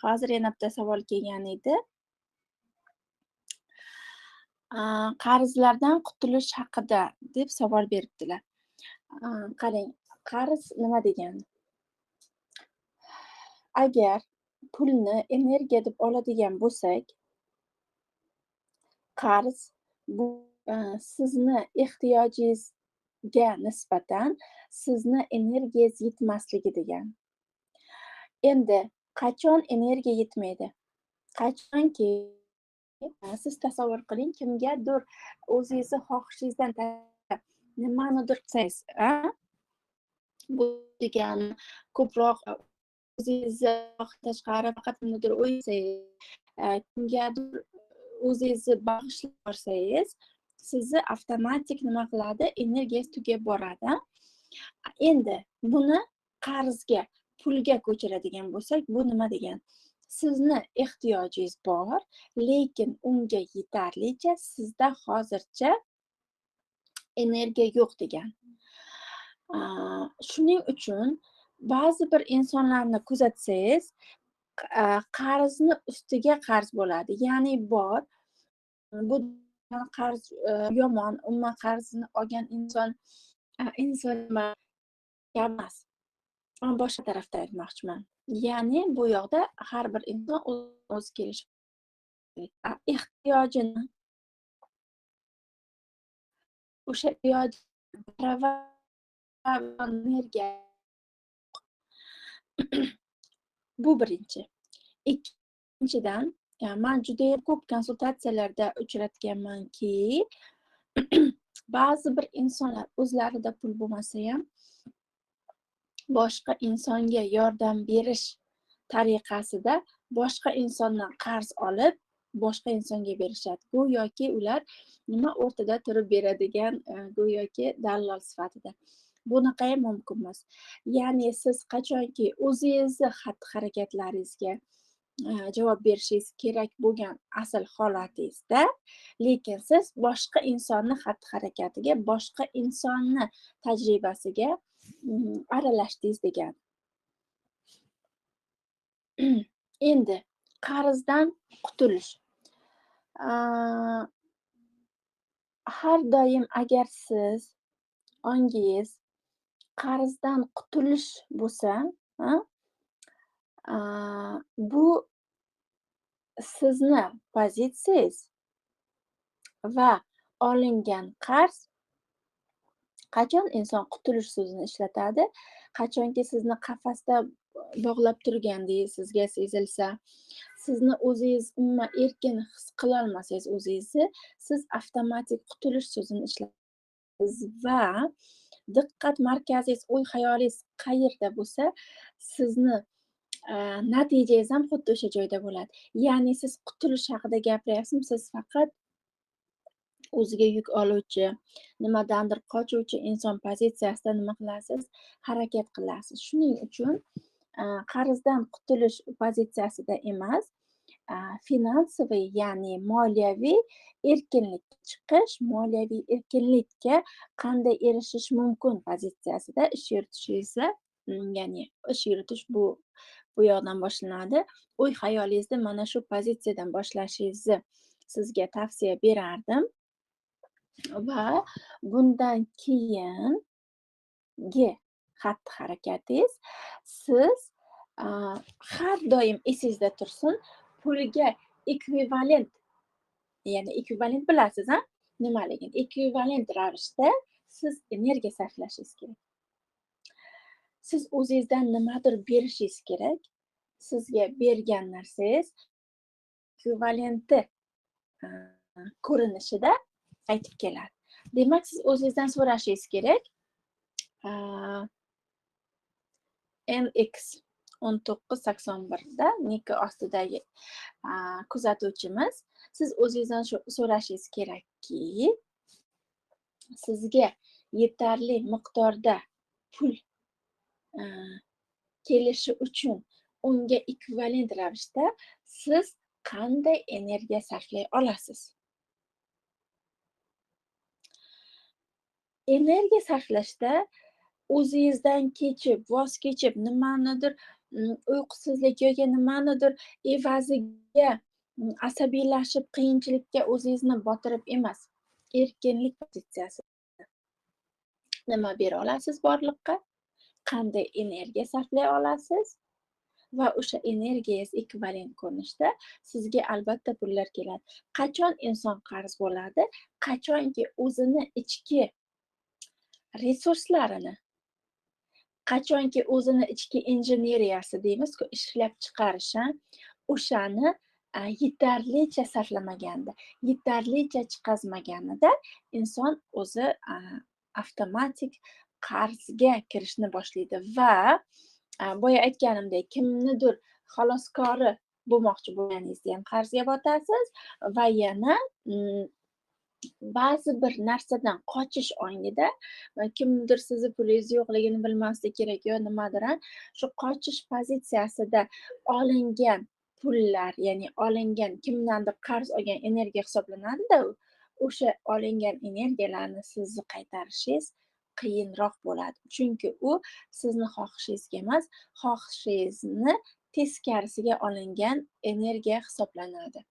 Hozir yana bitta savol kelgan edi. Qarzlardan qutulish haqida deb savol beribdilar. Qarang, qarz nima degani? Agar pulni energiya deb oladigan bo'lsak, qarz bu sizni ehtiyojingizga nisbatan sizni energiyangiz yetmasligi degani. Endi qachon energiya yetmaydi? Qachonki siz tasavvur qiling, kimgadir o'zingizni xohishingizdan tashqari nimanidir qilsangiz, bu degani ko'proq o'zingizdan tashqari faqat nimanidir o'ylasangiz, kimgadir o'zingizni bag'ishlab yuborsangiz, sizni avtomatik nima qiladi? Energiyangiz tugab boradi. Endi buni qarzga, pulga ko'chiradigan bo'lsak, bu nima degani? Sizni ehtiyojingiz bor, lekin unga yetarlicha sizda hozircha energiya yo'q degan. Shuning uchun ba'zi bir insonlarni kuzatsangiz, qarzni ustiga qarz bo'ladi. Ya'ni bor, bu qarz yomon, umuman qarzni olgan inson emas. Boshqa tarafda aytmoqchiman. Ya'ni bu yoqda har bir inson o'zi kelishi kerak. Ehtiyojini o'sha energiya bu birinchi. Ikkinchidan, men juda ko'p konsultatsiyalarda uchratganmanki, ba'zi bir insonlar o'zlarida pul bo'lmasa ham boshqa insonga yordam berish tariqasida boshqa insondan qarz olib, boshqa insonga berishadi. Go'yoki ular nima o'rtada turib beradigan, go'yoki dallol sifatida. Bunaqa ham mumkin emas. Ya'ni siz qachonki o'zingizni xatti-harakatlaringizga javob berishingiz kerak bo'lgan asl holatingizda, lekin siz boshqa insonni xatti-harakatiga, boshqa insonni tajribasiga aralashdingiz degan. Endi qarzdan qutulish. Har doim agar siz ongingiz qarzdan qutulish bo'lsa, bu sizni pozitsiyangiz va olingan qarz qachon inson qutulish so'zini ishlatadi? Qachonki sizni qafasda bog'lab turgandek sizga sezilsa, sizni o'zingiz umuman erkin his qilolmasangiz o'zingizni, siz avtomatik qutulish so'zini ishlatasiz va diqqat markazingiz, o'y-hayolingiz qayerda bo'lsa, sizni natijangiz ham xuddi o'sha joyda bo'ladi. Ya'ni siz qutulish haqida gapiryapsiz, siz faqat o'ziga yuk oluvchi, nimadandir qochuvchi inson pozitsiyasida nima qilasiz? Harakat qilasiz. Shuning uchun qarzdan qutulish pozitsiyasida emas, finansiviy, ya'ni moliyaviy erkinlikka chiqish, moliyaviy erkinlikka qanday erishish mumkin pozitsiyasida ish yuritishingizni, ya'ni ish yuritish bu yoqdan boshlanadi. O'y-hayolingizni mana shu pozitsiyadan boshlashingizni sizga tavsiya berardim. Va bundan keyingi xatti-harakatingiz siz har doim esingizda tursin, pulga ekvivalent, ya'ni ekvivalent bilasiz, nimaligini? Ekvivalent ravishda siz energiya sarflashingiz kerak. Siz o'zingizdan nimadir berishingiz kerak. Sizga bergan narsangiz ekvivalenti ko'rinishida qaytib keladi. Demak, siz o'zingizdan so'rashingiz kerak. MX 1981 da Niko ostidagi kuzatuvchimiz, siz o'zingizdan so'rashingiz kerakki, sizga yetarli miqdorda pul kelishi uchun unga ekvivalent ravishda siz qanday energiya sarflay olasiz? Energiya sarflashda o'zingizdan kechib, voz kechib, nimanidir uyqusizlik yoki nimanidir evaziga asabiylashib, qiyinchilikka o'zingizni botirib emas, erkinlik pozitsiyasi. Nima bera olasiz borliqqa? Qanday energiya sarflay olasiz? Va o'sha energiyangiz ekvivalent ko'rinishda sizga albatta pullar keladi. Qachon inson qarz bo'ladi? Qachonki o'zini ichki resurslarini, qachonki o'zini ichki injeneriyasi deymiz-ku, ishlab chiqarishi, o'shani yetarlicha sarflamaganda, yetarlicha chiqazmaganida inson o'zi avtomatik qarzga kirishni boshlaydi va boya aytganimdek, kimnidir xaloskori bo'lmoqchi bo'lganingizda ham qarzga botasiz va yana ba'zi bir narsadan qochish ongida kimdir sizni pulingiz yo'qligini bilmasligi kerak yo nimadir, shu qochish pozitsiyasida olingan pullar, ya'ni olingan kimdandir qarz olgan energiya hisoblanadi-da, o'sha olingan energiyalarni sizni qaytarishingiz qiyinroq bo'ladi. Chunki u sizni xohishingizga emas, xohishingizni teskarisiga olingan energiya hisoblanadi.